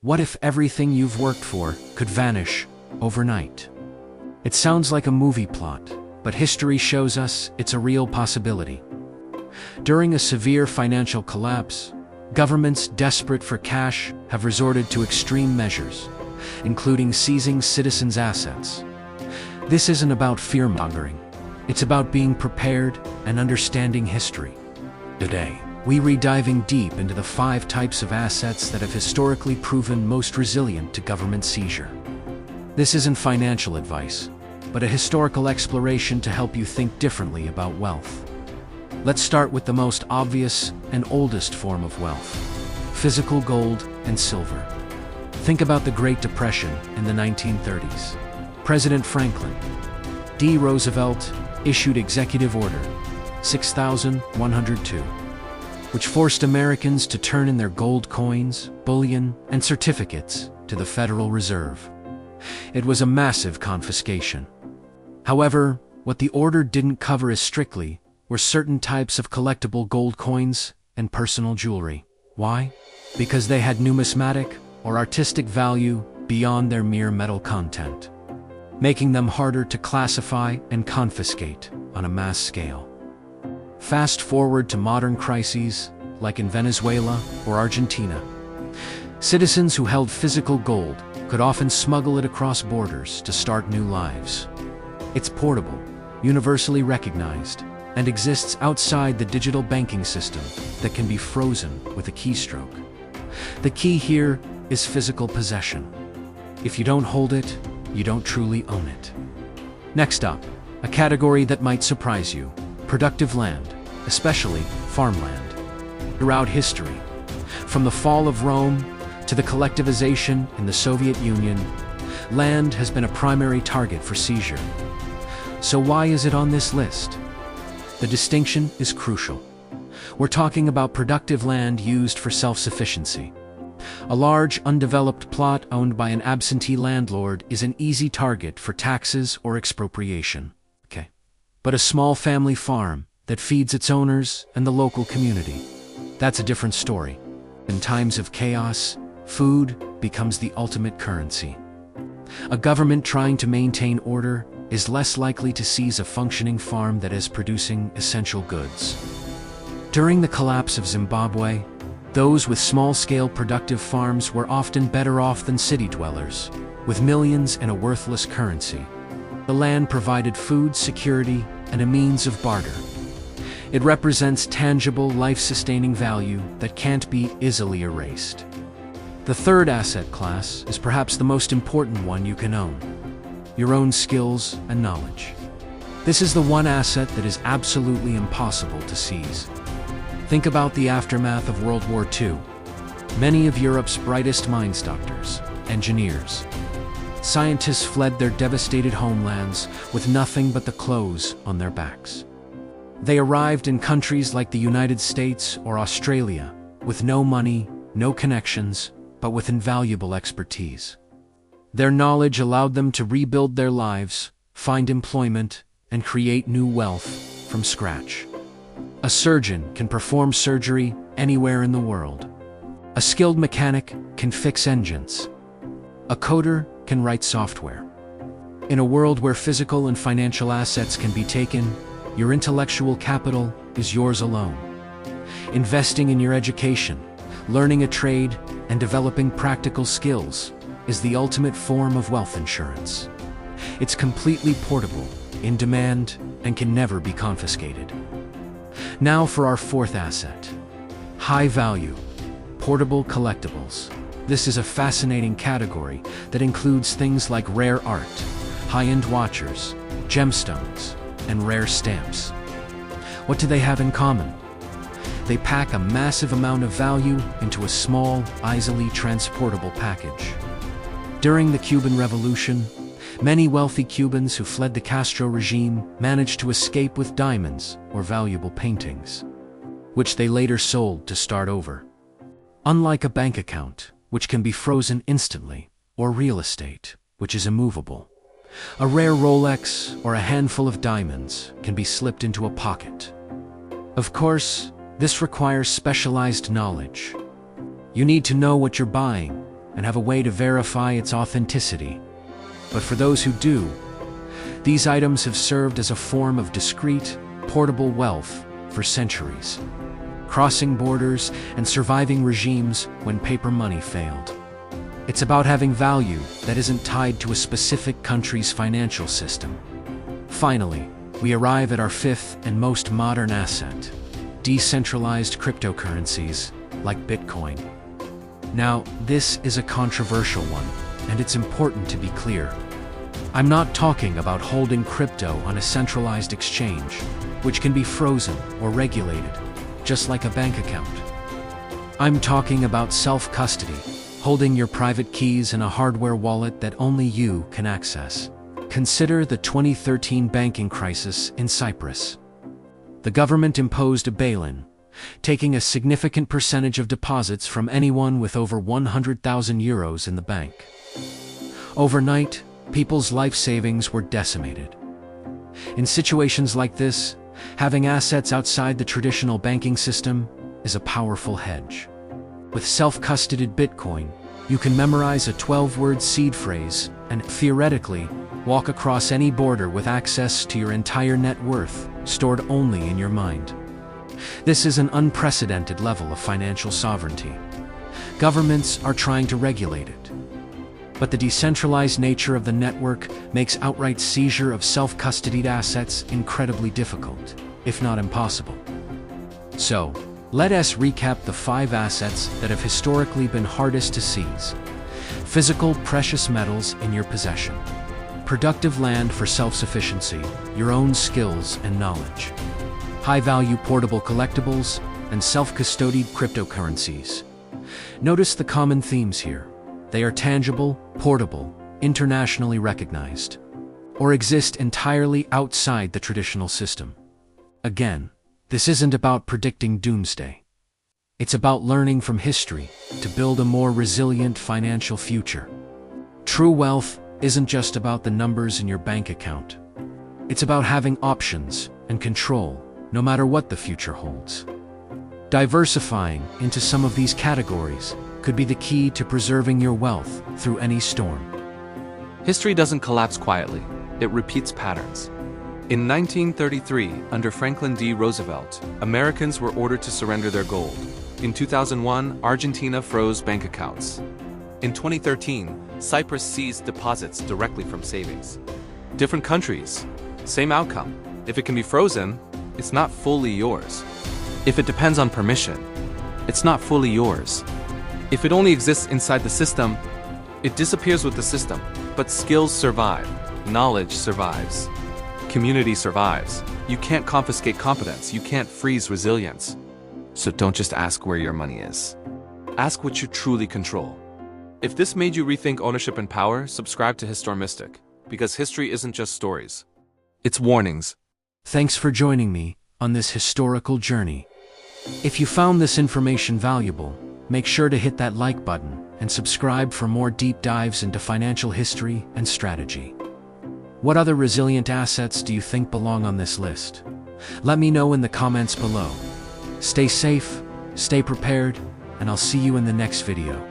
What if everything you've worked for could vanish overnight? It sounds like a movie plot, but history shows us it's a real possibility. During a severe financial collapse, governments desperate for cash have resorted to extreme measures, including seizing citizens' assets. This isn't about fear-mongering. It's about being prepared and understanding history. Today, we're diving deep into the 5 types of assets that have historically proven most resilient to government seizure. This isn't financial advice, but a historical exploration to help you think differently about wealth. Let's start with the most obvious and oldest form of wealth: physical gold and silver. Think about the Great Depression in the 1930s. President Franklin D. Roosevelt issued Executive Order 6102, which forced Americans to turn in their gold coins, bullion, and certificates to the Federal Reserve. It was a massive confiscation. However, what the order didn't cover as strictly were certain types of collectible gold coins and personal jewelry. Why? Because they had numismatic or artistic value beyond their mere metal content, making them harder to classify and confiscate on a mass scale. Fast forward to modern crises, like in Venezuela or Argentina. Citizens who held physical gold could often smuggle it across borders to start new lives. It's portable, universally recognized, and exists outside the digital banking system that can be frozen with a keystroke. The key here is physical possession. If you don't hold it, you don't truly own it. Next up, a category that might surprise you: productive land, especially farmland. Throughout history, from the fall of Rome to the collectivization in the Soviet Union, land has been a primary target for seizure. So why is it on this list? The distinction is crucial. We're talking about productive land used for self-sufficiency. A large, undeveloped plot owned by an absentee landlord is an easy target for taxes or expropriation. But a small family farm that feeds its owners and the local community, that's a different story. In times of chaos, food becomes the ultimate currency. A government trying to maintain order is less likely to seize a functioning farm that is producing essential goods. During the collapse of Zimbabwe, those with small-scale productive farms were often better off than city dwellers, with millions in a worthless currency. The land provided food security and a means of barter. It represents tangible, life-sustaining value that can't be easily erased. The third asset class is perhaps the most important one you can own: your own skills and knowledge. This is the one asset that is absolutely impossible to seize. Think about the aftermath of World War II. Many of Europe's brightest minds, doctors, engineers, scientists fled their devastated homelands with nothing but the clothes on their backs. They arrived in countries like the United States or Australia with no money, no connections, but with invaluable expertise. Their knowledge allowed them to rebuild their lives, find employment, and create new wealth from scratch. A surgeon can perform surgery anywhere in the world. A skilled mechanic can fix engines. A coder can write software. In a world where physical and financial assets can be taken, your intellectual capital is yours alone. Investing in your education, learning a trade, and developing practical skills is the ultimate form of wealth insurance. It's completely portable, in demand, and can never be confiscated. Now for our fourth asset: high value, portable collectibles. This is a fascinating category that includes things like rare art, high-end watches, gemstones, and rare stamps. What do they have in common? They pack a massive amount of value into a small, easily transportable package. During the Cuban Revolution, many wealthy Cubans who fled the Castro regime managed to escape with diamonds or valuable paintings, which they later sold to start over. Unlike a bank account, which can be frozen instantly, or real estate, which is immovable, a rare Rolex or a handful of diamonds can be slipped into a pocket. Of course, this requires specialized knowledge. You need to know what you're buying, and have a way to verify its authenticity. But for those who do, these items have served as a form of discreet, portable wealth for centuries, crossing borders and surviving regimes when paper money failed. It's about having value that isn't tied to a specific country's financial system. Finally, we arrive at our fifth and most modern asset: decentralized cryptocurrencies like Bitcoin. Now, this is a controversial one, and it's important to be clear. I'm not talking about holding crypto on a centralized exchange, which can be frozen or regulated, just like a bank account. I'm talking about self-custody, holding your private keys in a hardware wallet that only you can access. Consider the 2013 banking crisis in Cyprus. The government imposed a bail-in, taking a significant percentage of deposits from anyone with over 100,000 euros in the bank. Overnight, people's life savings were decimated. In situations like this, having assets outside the traditional banking system is a powerful hedge. With self-custodied Bitcoin, you can memorize a 12-word seed phrase and, theoretically, walk across any border with access to your entire net worth, stored only in your mind. This is an unprecedented level of financial sovereignty. Governments are trying to regulate it, but the decentralized nature of the network makes outright seizure of self-custodied assets incredibly difficult, if not impossible. So, let us recap the 5 assets that have historically been hardest to seize. Physical precious metals in your possession. Productive land for self-sufficiency, your own skills and knowledge. High-value portable collectibles and self-custodied cryptocurrencies. Notice the common themes here. They are tangible, portable, internationally recognized, or exist entirely outside the traditional system. Again, this isn't about predicting doomsday. It's about learning from history to build a more resilient financial future. True wealth isn't just about the numbers in your bank account. It's about having options and control, no matter what the future holds. Diversifying into some of these categories could be the key to preserving your wealth through any storm. History doesn't collapse quietly, it repeats patterns. In 1933, under Franklin D. Roosevelt, Americans were ordered to surrender their gold. In 2001, Argentina froze bank accounts. In 2013, Cyprus seized deposits directly from savings. Different countries, same outcome. If it can be frozen, it's not fully yours. If it depends on permission, it's not fully yours. If it only exists inside the system, it disappears with the system. But skills survive, knowledge survives, community survives. You can't confiscate competence, you can't freeze resilience. So don't just ask where your money is. Ask what you truly control. If this made you rethink ownership and power, subscribe to HistoroMystic, because history isn't just stories. It's warnings. Thanks for joining me on this historical journey. If you found this information valuable, make sure to hit that like button and subscribe for more deep dives into financial history and strategy. What other resilient assets do you think belong on this list? Let me know in the comments below. Stay safe, stay prepared, and I'll see you in the next video.